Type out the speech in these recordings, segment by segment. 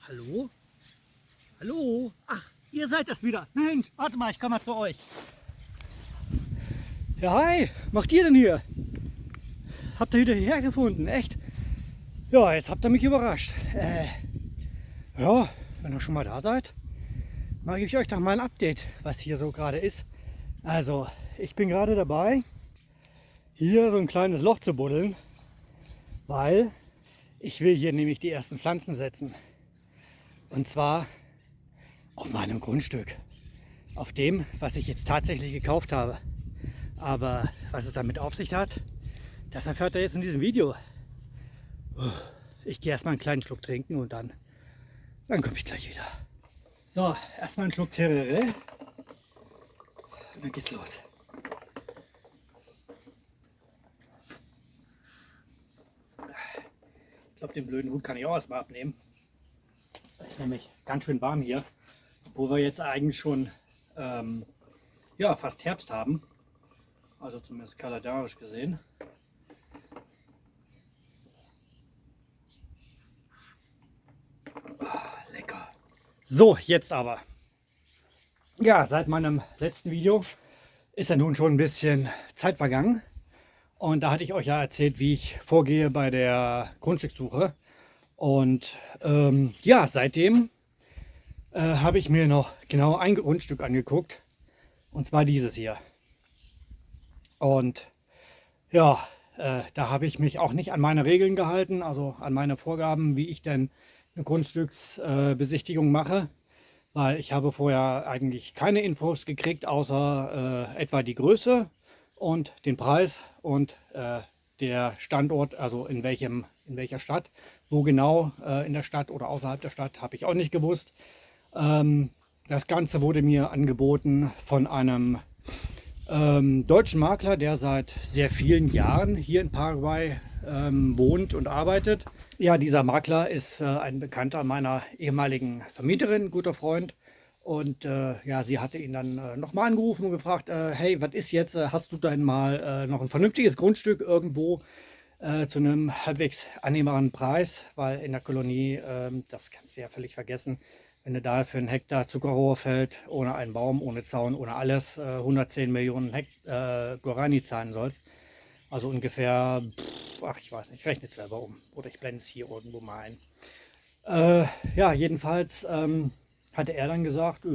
Hallo? Hallo? Ach, ihr seid das wieder. Mensch, warte mal, ich komme mal zu euch. Ja, hi, macht ihr denn hier? Habt ihr wieder hierher gefunden? Echt? Ja, jetzt habt ihr mich überrascht. Ja, wenn ihr schon mal da seid, mache ich euch doch mal ein Update, was hier so gerade ist. Also, ich bin gerade dabei, hier so ein kleines Loch zu buddeln, weil ich will hier nämlich die ersten Pflanzen setzen. Und zwar auf meinem Grundstück. Auf dem, was ich jetzt tatsächlich gekauft habe. Aber was es damit auf sich hat, das erfährt ihr jetzt in diesem Video. Ich gehe erstmal einen kleinen Schluck trinken und dann komme ich gleich wieder. So, erstmal einen Schluck Terere. Und dann geht's los. Ich glaube, den blöden Hut kann ich auch erstmal abnehmen. Es ist nämlich ganz schön warm hier. Obwohl wir jetzt eigentlich schon ja, fast Herbst haben. Also zumindest kalendarisch gesehen. Lecker. So, jetzt aber. Ja, seit meinem letzten Video ist ja nun schon ein bisschen Zeit vergangen. Und da hatte ich euch ja erzählt, wie ich vorgehe bei der Grundstückssuche. Und ja, seitdem habe ich mir noch genau ein Grundstück angeguckt. Und zwar dieses hier. Und ja, da habe ich mich auch nicht an meine Regeln gehalten, also an meine Vorgaben, wie ich denn eine Grundstücksbesichtigung mache. Weil ich habe vorher eigentlich keine Infos gekriegt, außer etwa die Größe und den Preis und der Standort, also in welcher Stadt. Wo genau in der Stadt oder außerhalb der Stadt, habe ich auch nicht gewusst. Das Ganze wurde mir angeboten von einem deutschen Makler, der seit sehr vielen Jahren hier in Paraguay wohnt und arbeitet. Ja, dieser Makler ist ein Bekannter meiner ehemaligen Vermieterin, guter Freund. Und ja, sie hatte ihn dann nochmal angerufen und gefragt, hey, was ist jetzt? Hast du denn mal noch ein vernünftiges Grundstück irgendwo zu einem halbwegs annehmbaren Preis? Weil in der Kolonie, das kannst du ja völlig vergessen, wenn du da für einen Hektar Zuckerrohrfeld ohne einen Baum, ohne Zaun, ohne alles 110 Millionen Guarani zahlen sollst. Also ungefähr, ach ich weiß nicht, ich rechne es selber um. Oder ich blende es hier irgendwo mal ein. Ja, jedenfalls hatte er dann gesagt,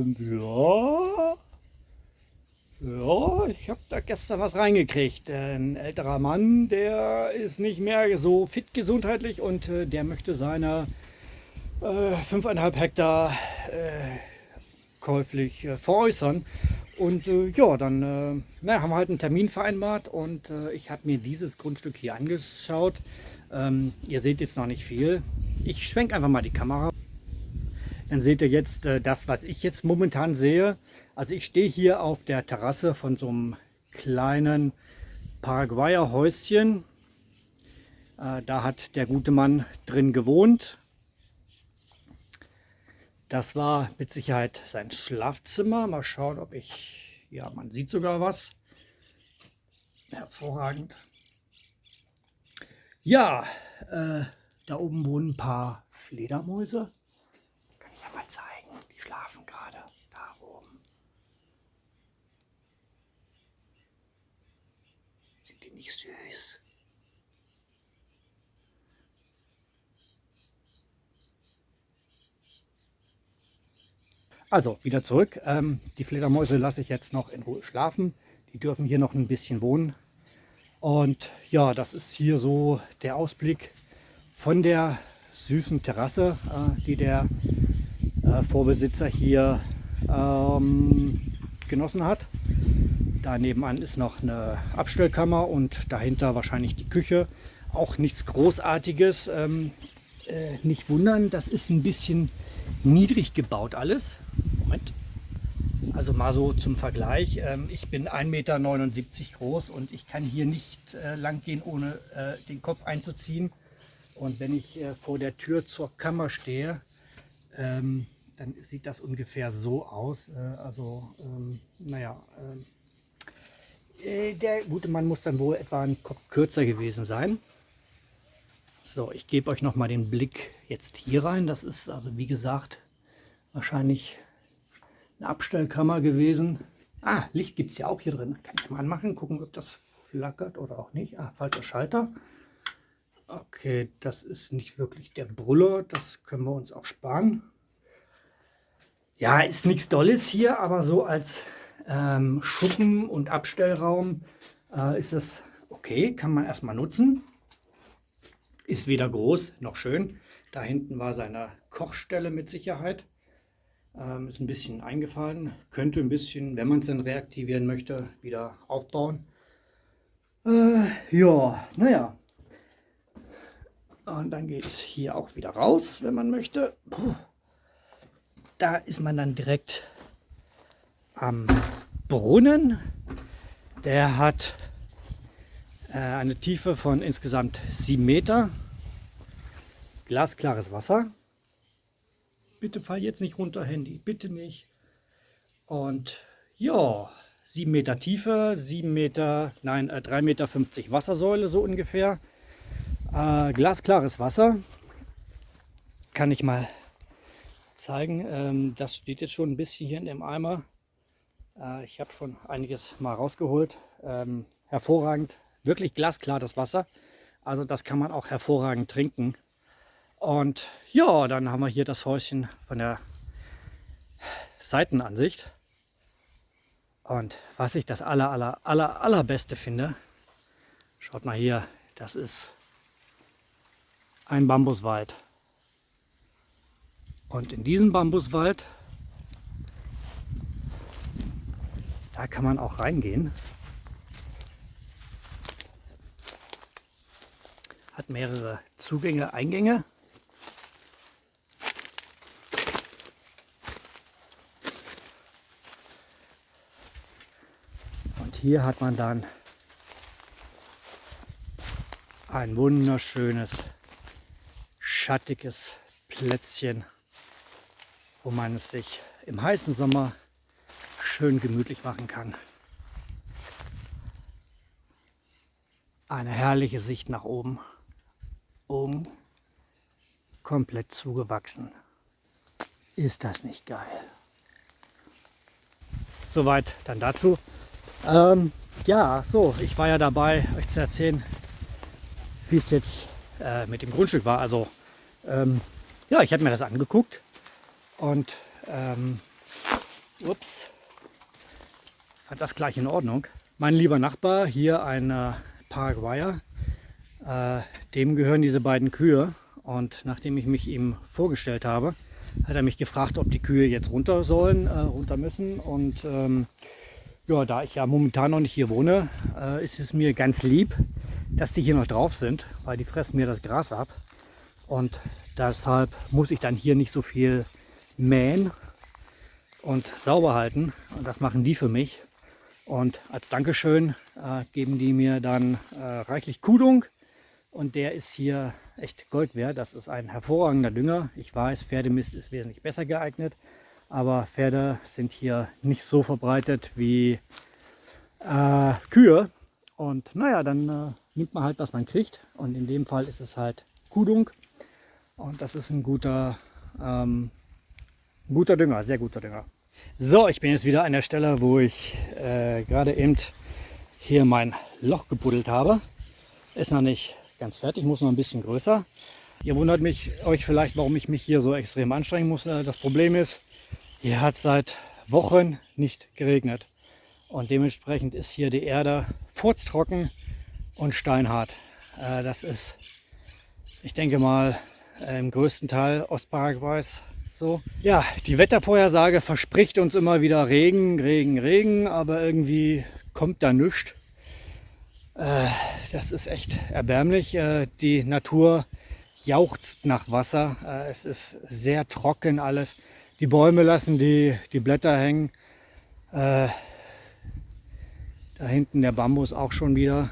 ja, ich habe da gestern was reingekriegt. Ein älterer Mann, der ist nicht mehr so fit gesundheitlich und der möchte seine 5,5 Hektar käuflich veräußern. Und ja, dann haben wir halt einen Termin vereinbart und ich habe mir dieses Grundstück hier angeschaut. Ihr seht jetzt noch nicht viel. Ich schwenke einfach mal die Kamera. Dann seht ihr jetzt das, was ich jetzt momentan sehe. Also ich stehe hier auf der Terrasse von so einem kleinen Paraguayer Häuschen. Da hat der gute Mann drin gewohnt. Das war mit Sicherheit sein Schlafzimmer. Mal schauen, ob ich... Ja, man sieht sogar was. Hervorragend. Ja, da oben wohnen ein paar Fledermäuse. Kann ich ja mal zeigen. Die schlafen gerade da oben. Sind die nicht süß? Also, wieder zurück. Die Fledermäuse lasse ich jetzt noch in Ruhe schlafen. Die dürfen hier noch ein bisschen wohnen. Und ja, das ist hier so der Ausblick von der süßen Terrasse, die der Vorbesitzer hier genossen hat. Da nebenan ist noch eine Abstellkammer und dahinter wahrscheinlich die Küche. Auch nichts Großartiges. Nicht wundern, das ist ein bisschen niedrig gebaut alles. Moment. Also mal so zum Vergleich. Ich bin 1,79 Meter groß und ich kann hier nicht lang gehen, ohne den Kopf einzuziehen. Und wenn ich vor der Tür zur Kammer stehe, dann sieht das ungefähr so aus. Naja, der gute Mann muss dann wohl etwa einen Kopf kürzer gewesen sein. So, ich gebe euch noch mal den Blick jetzt hier rein. Das ist also, wie gesagt, wahrscheinlich eine Abstellkammer gewesen. Ah, Licht gibt es ja auch hier drin. Kann ich mal anmachen, gucken, ob das flackert oder auch nicht. Ah, falscher Schalter. Okay, das ist nicht wirklich der Brüller. Das können wir uns auch sparen. Ja, ist nichts Dolles hier, aber so als Schuppen- und Abstellraum ist es okay. Kann man erstmal nutzen. Ist weder groß noch schön. Da hinten war seine Kochstelle mit Sicherheit. Ist ein bisschen eingefallen. Könnte ein bisschen, wenn man es dann reaktivieren möchte, wieder aufbauen. Ja, naja. Und dann geht es hier auch wieder raus, wenn man möchte. Puh. Da ist man dann direkt am Brunnen. Der hat eine Tiefe von insgesamt 7 Meter. Glasklares Wasser. Bitte fall jetzt nicht runter, Handy. Bitte nicht. Und ja, 7 Meter Tiefe, 3,50 Meter Wassersäule so ungefähr. Glasklares Wasser. Kann ich mal zeigen. Das steht jetzt schon ein bisschen hier in dem Eimer. Ich habe schon einiges mal rausgeholt. Hervorragend. Wirklich glasklar das Wasser. Also das kann man auch hervorragend trinken. Und ja, dann haben wir hier das Häuschen von der Seitenansicht. Und was ich das allerbeste finde, schaut mal hier, das ist ein Bambuswald. Und in diesem Bambuswald, da kann man auch reingehen. Hat mehrere Zugänge, Eingänge. Und hier hat man dann ein wunderschönes, schattiges Plätzchen, wo man es sich im heißen Sommer schön gemütlich machen kann. Eine herrliche Sicht nach oben. Oben komplett zugewachsen. Ist das nicht geil? Soweit dann dazu. Ja, so, ich war ja dabei, euch zu erzählen, wie es jetzt mit dem Grundstück war. Also, ja, ich habe mir das angeguckt und fand das gleich in Ordnung. Mein lieber Nachbar, hier ein Paraguayer, dem gehören diese beiden Kühe. Und nachdem ich mich ihm vorgestellt habe, hat er mich gefragt, ob die Kühe jetzt runter sollen, runter müssen. Und ja, da ich ja momentan noch nicht hier wohne, ist es mir ganz lieb, dass die hier noch drauf sind, weil die fressen mir das Gras ab. Und deshalb muss ich dann hier nicht so viel mähen und sauber halten. Und das machen die für mich. Und als Dankeschön geben die mir dann reichlich Kudung. Und der ist hier echt Gold wert. Das ist ein hervorragender Dünger. Ich weiß, Pferdemist ist wesentlich besser geeignet. Aber Pferde sind hier nicht so verbreitet wie Kühe. Und naja, dann nimmt man halt, was man kriegt. Und in dem Fall ist es halt Kudung. Und das ist ein guter Dünger, sehr guter Dünger. So, ich bin jetzt wieder an der Stelle, wo ich gerade eben hier mein Loch gebuddelt habe. Ist noch nicht ganz fertig, muss noch ein bisschen größer. Ihr wundert euch vielleicht, warum ich mich hier so extrem anstrengen muss. Das Problem ist, hier hat es seit Wochen nicht geregnet. Und dementsprechend ist hier die Erde furztrocken und steinhart. Das ist, ich denke mal, im größten Teil Ostparaguays so. Ja, die Wettervorhersage verspricht uns immer wieder Regen, Regen, Regen, aber irgendwie kommt da nichts. Das ist echt erbärmlich. Die Natur jauchzt nach Wasser. Es ist sehr trocken alles. Die Bäume lassen die Blätter hängen. Da hinten der Bambus auch schon wieder.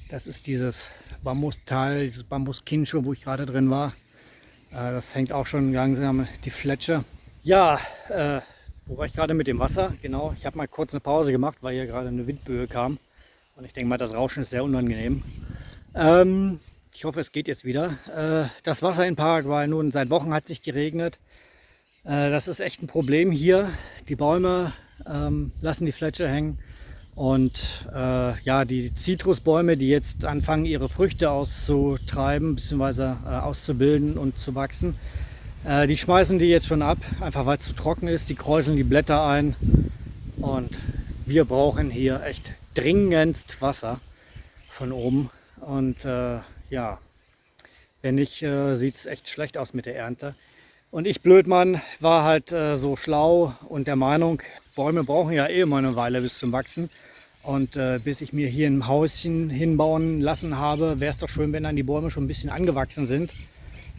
Das ist dieses Bambusteil, dieses Bambuskincho, wo ich gerade drin war. Das hängt auch schon langsam die Fletsche. Ja, wo war ich gerade mit dem Wasser? Genau, ich habe mal kurz eine Pause gemacht, weil hier gerade eine Windböe kam. Und ich denke mal, das Rauschen ist sehr unangenehm. Ich hoffe, es geht jetzt wieder. Das Wasser in Paraguay, nun seit Wochen hat es nicht geregnet. Das ist echt ein Problem hier. Die Bäume lassen die Fletsche hängen. Und ja, die Zitrusbäume, die jetzt anfangen, ihre Früchte auszutreiben bzw. Auszubilden und zu wachsen, die schmeißen die jetzt schon ab, einfach weil es zu trocken ist. Die kräuseln die Blätter ein. Und wir brauchen hier echt dringendst Wasser von oben. Und ja, wenn nicht, sieht es echt schlecht aus mit der Ernte. Und ich, Blödmann, war halt so schlau und der Meinung, Bäume brauchen ja eh immer eine Weile bis zum Wachsen. Und bis ich mir hier ein Häuschen hinbauen lassen habe, wäre es doch schön, wenn dann die Bäume schon ein bisschen angewachsen sind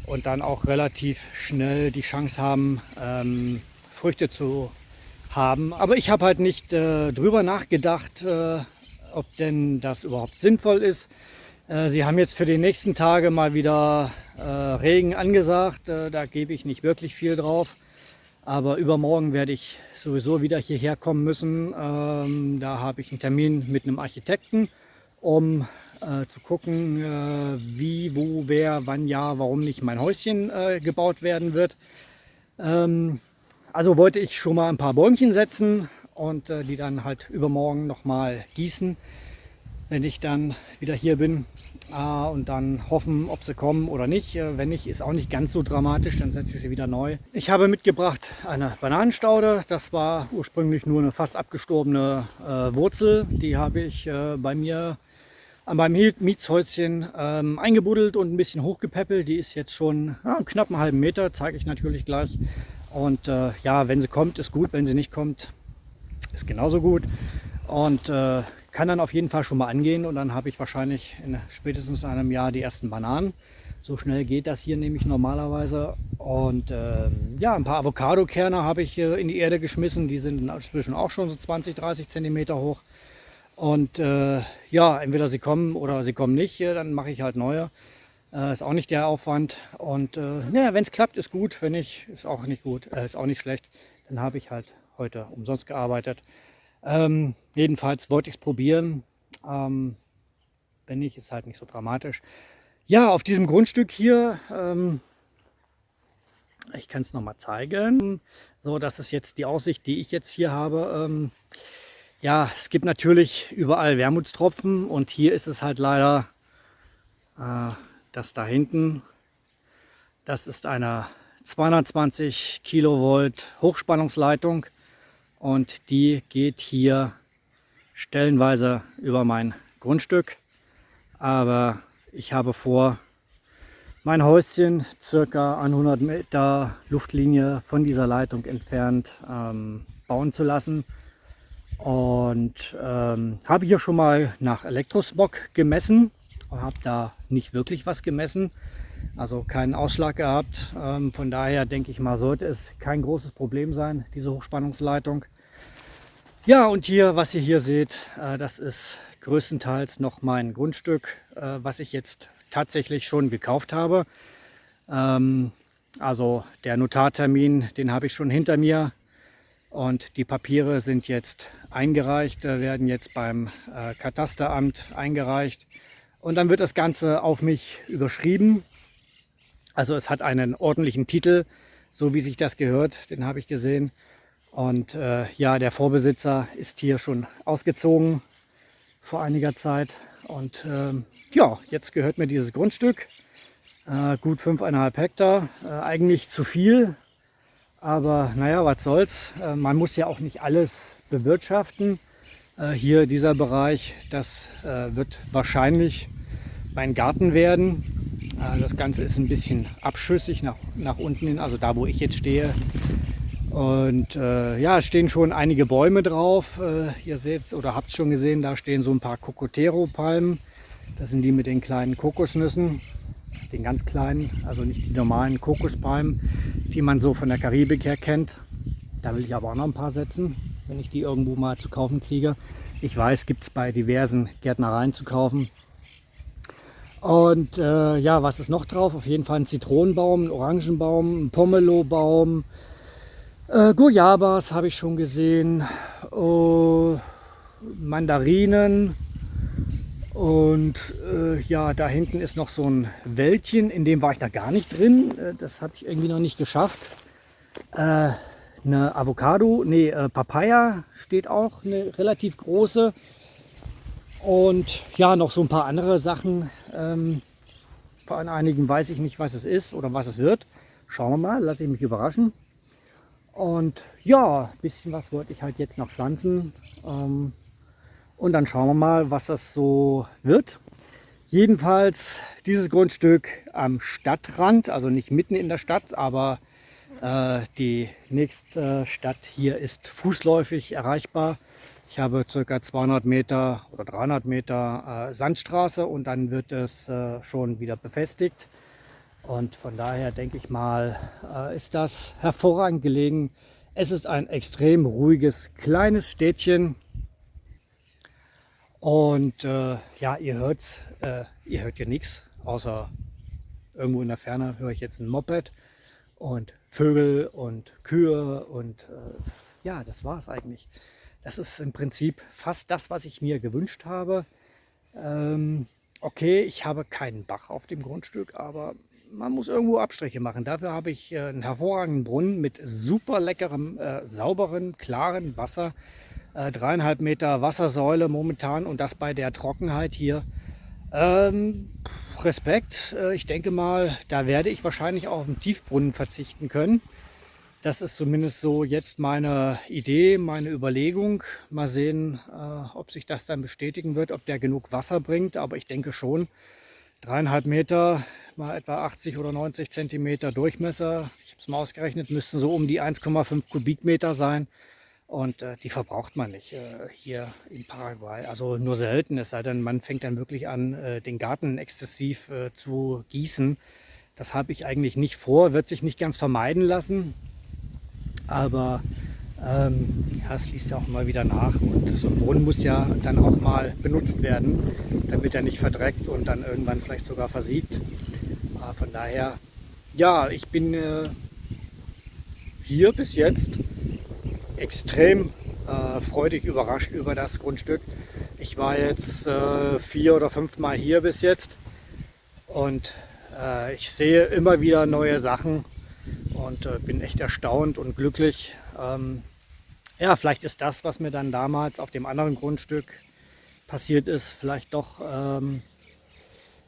und dann auch relativ schnell die Chance haben, Früchte zu haben. Aber ich habe halt nicht drüber nachgedacht, ob denn das überhaupt sinnvoll ist. Sie haben jetzt für die nächsten Tage mal wieder Regen angesagt. Da gebe ich nicht wirklich viel drauf. Aber übermorgen werde ich sowieso wieder hierher kommen müssen. Da habe ich einen Termin mit einem Architekten, um zu gucken, wie, wo, wer, wann, ja, warum nicht mein Häuschen gebaut werden wird. Also wollte ich schon mal ein paar Bäumchen setzen und die dann halt übermorgen nochmal gießen, wenn ich dann wieder hier bin. Und dann hoffen, ob sie kommen oder nicht. Wenn nicht, ist auch nicht ganz so dramatisch, dann setze ich sie wieder neu. Ich habe mitgebracht eine Bananenstaude. Das war ursprünglich nur eine fast abgestorbene Wurzel. Die habe ich bei mir an meinem Mietshäuschen eingebuddelt und ein bisschen hochgepäppelt. Die ist jetzt schon knapp einen halben Meter, zeige ich natürlich gleich. Und ja, wenn sie kommt, ist gut. Wenn sie nicht kommt, ist genauso gut. Und kann dann auf jeden Fall schon mal angehen und dann habe ich wahrscheinlich in spätestens einem Jahr die ersten Bananen. So schnell geht das hier nämlich normalerweise. Und ja, ein paar Avocado-Kerne habe ich in die Erde geschmissen. Die sind inzwischen auch schon so 20, 30 Zentimeter hoch. Und ja, entweder sie kommen oder sie kommen nicht, dann mache ich halt neue. Ist auch nicht der Aufwand. Und ja, wenn es klappt, ist gut. Wenn nicht, ist auch nicht gut, ist auch nicht schlecht. Dann habe ich halt heute umsonst gearbeitet. Jedenfalls wollte ich es probieren. Wenn nicht, ist halt nicht so dramatisch. Ja, auf diesem Grundstück hier, ich kann es nochmal zeigen. So, das ist jetzt die Aussicht, die ich jetzt hier habe. Ja, es gibt natürlich überall Wermutstropfen und hier ist es halt leider das da hinten. Das ist eine 220 Kilovolt Hochspannungsleitung. Und die geht hier stellenweise über mein Grundstück. Aber ich habe vor, mein Häuschen circa 100 Meter Luftlinie von dieser Leitung entfernt bauen zu lassen. Und habe hier schon mal nach Elektrosmog gemessen. Habe da nicht wirklich was gemessen. Also keinen Ausschlag gehabt. Von daher denke ich mal, sollte es kein großes Problem sein, diese Hochspannungsleitung. Ja, und hier, was ihr hier seht, das ist größtenteils noch mein Grundstück, was ich jetzt tatsächlich schon gekauft habe. Also der Notartermin, den habe ich schon hinter mir. Und die Papiere sind jetzt eingereicht, werden jetzt beim Katasteramt eingereicht. Und dann wird das Ganze auf mich überschrieben. Also es hat einen ordentlichen Titel, so wie sich das gehört, den habe ich gesehen. Und ja, der Vorbesitzer ist hier schon ausgezogen vor einiger Zeit. Und ja, jetzt gehört mir dieses Grundstück, gut 5,5 Hektar, eigentlich zu viel. Aber naja, was soll's, man muss ja auch nicht alles bewirtschaften. Hier dieser Bereich, das wird wahrscheinlich mein Garten werden. Das Ganze ist ein bisschen abschüssig nach unten hin, also da, wo ich jetzt stehe. Und ja, es stehen schon einige Bäume drauf. Ihr seht oder habt es schon gesehen, da stehen so ein paar Cocotero-Palmen. Das sind die mit den kleinen Kokosnüssen, den ganz kleinen, also nicht die normalen Kokospalmen, die man so von der Karibik her kennt. Da will ich aber auch noch ein paar setzen, wenn ich die irgendwo mal zu kaufen kriege. Ich weiß, gibt es bei diversen Gärtnereien zu kaufen. Und ja, was ist noch drauf? Auf jeden Fall ein Zitronenbaum, ein Orangenbaum, ein Pomelobaum, Guayabas habe ich schon gesehen, Mandarinen Und ja, da hinten ist noch so ein Wäldchen, in dem war ich da gar nicht drin. Das habe ich irgendwie noch nicht geschafft. Eine Avocado, nee, Papaya steht auch, eine relativ große. Und ja, noch so ein paar andere Sachen. Von einigen weiß ich nicht, was es ist oder was es wird. Schauen wir mal, lasse ich mich überraschen. Und ja, ein bisschen was wollte ich halt jetzt noch pflanzen. Und dann schauen wir mal, was das so wird. Jedenfalls dieses Grundstück am Stadtrand, also nicht mitten in der Stadt, aber die nächste Stadt hier ist fußläufig erreichbar. Ich habe ca. 200 Meter oder 300 Meter Sandstraße und dann wird es schon wieder befestigt. Und von daher denke ich mal, ist das hervorragend gelegen. Es ist ein extrem ruhiges, kleines Städtchen. Und ja, ihr hört hier nichts, außer irgendwo in der Ferne höre ich jetzt ein Moped und Vögel und Kühe und ja, das war es eigentlich. Das ist im Prinzip fast das, was ich mir gewünscht habe. Okay, ich habe keinen Bach auf dem Grundstück, aber man muss irgendwo Abstriche machen. Dafür habe ich einen hervorragenden Brunnen mit super leckerem, sauberen, klaren Wasser. 3,5 Meter Wassersäule momentan und das bei der Trockenheit hier. Respekt. Ich denke mal, da werde ich wahrscheinlich auch auf den Tiefbrunnen verzichten können. Das ist zumindest so jetzt meine Idee, meine Überlegung. Mal sehen, ob sich das dann bestätigen wird, ob der genug Wasser bringt. Aber ich denke schon, 3,5 Meter mal etwa 80 oder 90 Zentimeter Durchmesser. Ich habe es mal ausgerechnet, müssten so um die 1,5 Kubikmeter sein. Und die verbraucht man nicht hier in Paraguay. Also nur selten, es sei denn, man fängt dann wirklich an, den Garten exzessiv zu gießen. Das habe ich eigentlich nicht vor, wird sich nicht ganz vermeiden lassen. Aber ja, es fließt ja auch mal wieder nach. Und so ein Brunnen muss ja dann auch mal benutzt werden, damit er nicht verdreckt und dann irgendwann vielleicht sogar versiegt. Von daher, ja, ich bin hier bis jetzt extrem freudig überrascht über das Grundstück. Ich war jetzt 4 oder 5 Mal hier bis jetzt und ich sehe immer wieder neue Sachen und bin echt erstaunt und glücklich. Ja, vielleicht ist das, was mir dann damals auf dem anderen Grundstück passiert ist, vielleicht doch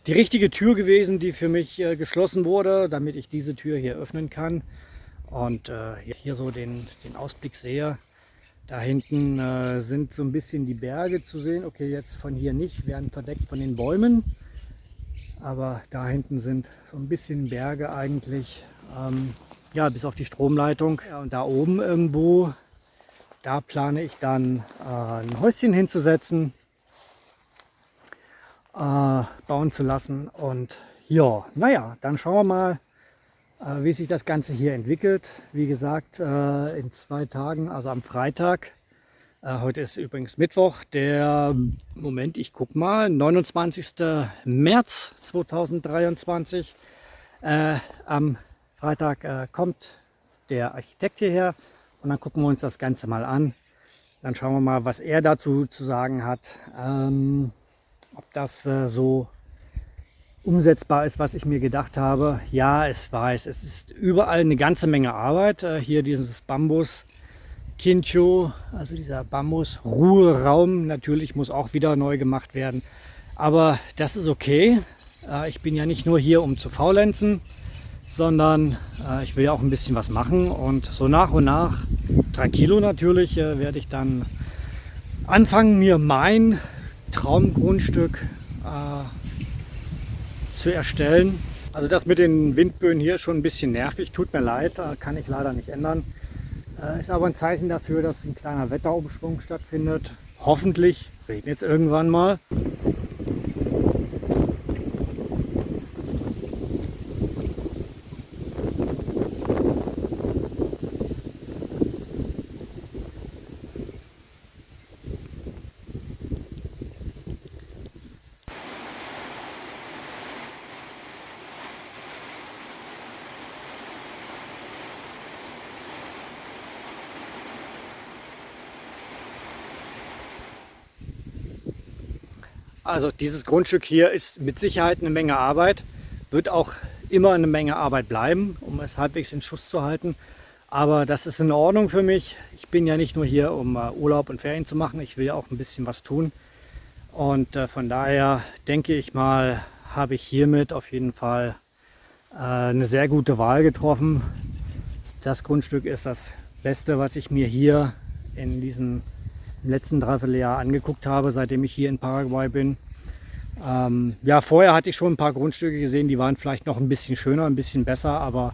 die richtige Tür gewesen, die für mich geschlossen wurde, damit ich diese Tür hier öffnen kann. Und hier so den Ausblick sehe, da hinten sind so ein bisschen die Berge zu sehen. Okay, jetzt von hier nicht, werden verdeckt von den Bäumen. Aber da hinten sind so ein bisschen Berge eigentlich, ja, bis auf die Stromleitung. Ja, und da oben irgendwo, da plane ich dann ein Häuschen hinzusetzen, bauen zu lassen. Und ja, naja, dann schauen wir mal, wie sich das Ganze hier entwickelt. Wie gesagt, in 2 Tagen, also am Freitag, heute ist übrigens Mittwoch, der, Moment, ich guck mal, 29. März 2023. Am Freitag kommt der Architekt hierher und dann gucken wir uns das Ganze mal an. Dann schauen wir mal, was er dazu zu sagen hat, ob das so umsetzbar ist, was ich mir gedacht habe. Ja, ich weiß, es ist überall eine ganze Menge Arbeit. Hier dieses Bambus Quincho, also dieser Bambus-Ruheraum, natürlich muss auch wieder neu gemacht werden. Aber das ist okay. Ich bin ja nicht nur hier, um zu faulenzen, sondern ich will ja auch ein bisschen was machen. Und so nach und nach, 3 Kilo natürlich, werde ich dann anfangen, mir mein Traumgrundstück zu erstellen. Also das mit den Windböen hier ist schon ein bisschen nervig, tut mir leid, kann ich leider nicht ändern. Ist aber ein Zeichen dafür, dass ein kleiner Wetterumschwung stattfindet. Hoffentlich regnet es irgendwann mal. Also dieses Grundstück hier ist mit Sicherheit eine Menge Arbeit, wird auch immer eine Menge Arbeit bleiben, um es halbwegs in Schuss zu halten. Aber das ist in Ordnung für mich. Ich bin ja nicht nur hier, um Urlaub und Ferien zu machen. Ich will ja auch ein bisschen was tun. Und von daher denke ich mal, habe ich hiermit auf jeden Fall eine sehr gute Wahl getroffen. Das Grundstück ist das Beste, was ich mir hier in diesem letzten Dreivierteljahr angeguckt habe, seitdem ich hier in Paraguay bin. Ja, vorher hatte ich schon ein paar Grundstücke gesehen, die waren vielleicht noch ein bisschen schöner, ein bisschen besser, aber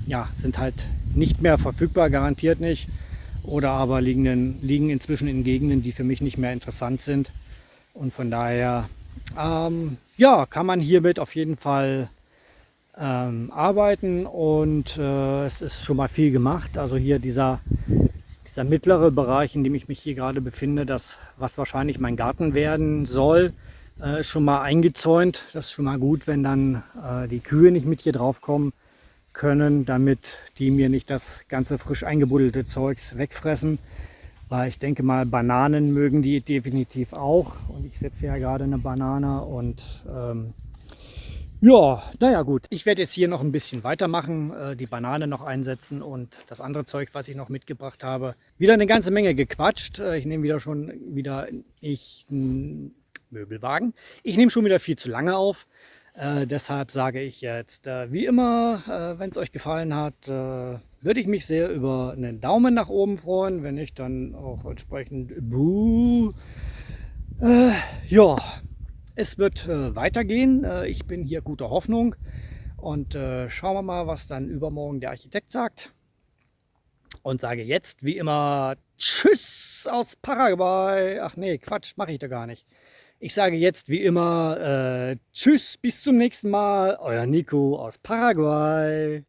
ja, sind halt nicht mehr verfügbar, garantiert nicht. Oder aber liegen inzwischen in Gegenden, die für mich nicht mehr interessant sind. Und von daher ja, kann man hiermit auf jeden Fall arbeiten und es ist schon mal viel gemacht. Also hier dieser mittlere Bereich, in dem ich mich hier gerade befinde, das, was wahrscheinlich mein Garten werden soll, ist schon mal eingezäunt. Das ist schon mal gut, wenn dann die Kühe nicht mit hier drauf kommen können, damit die mir nicht das ganze frisch eingebuddelte Zeugs wegfressen. Weil ich denke mal, Bananen mögen die definitiv auch. Und ich setze ja gerade eine Banane und ja, naja gut. Ich werde jetzt hier noch ein bisschen weitermachen, die Banane noch einsetzen und das andere Zeug, was ich noch mitgebracht habe. Wieder eine ganze Menge gequatscht. Ich nehme Möbelwagen. Ich nehme schon wieder viel zu lange auf. Deshalb sage ich jetzt, wie immer, wenn es euch gefallen hat, würde ich mich sehr über einen Daumen nach oben freuen. Wenn nicht, dann auch entsprechend ja. Es wird weitergehen. Ich bin hier guter Hoffnung und schauen wir mal, was dann übermorgen der Architekt sagt. Und sage jetzt wie immer Tschüss aus Paraguay. Ach nee, Quatsch, mache ich da gar nicht. Ich sage jetzt wie immer Tschüss, bis zum nächsten Mal. Euer Nico aus Paraguay.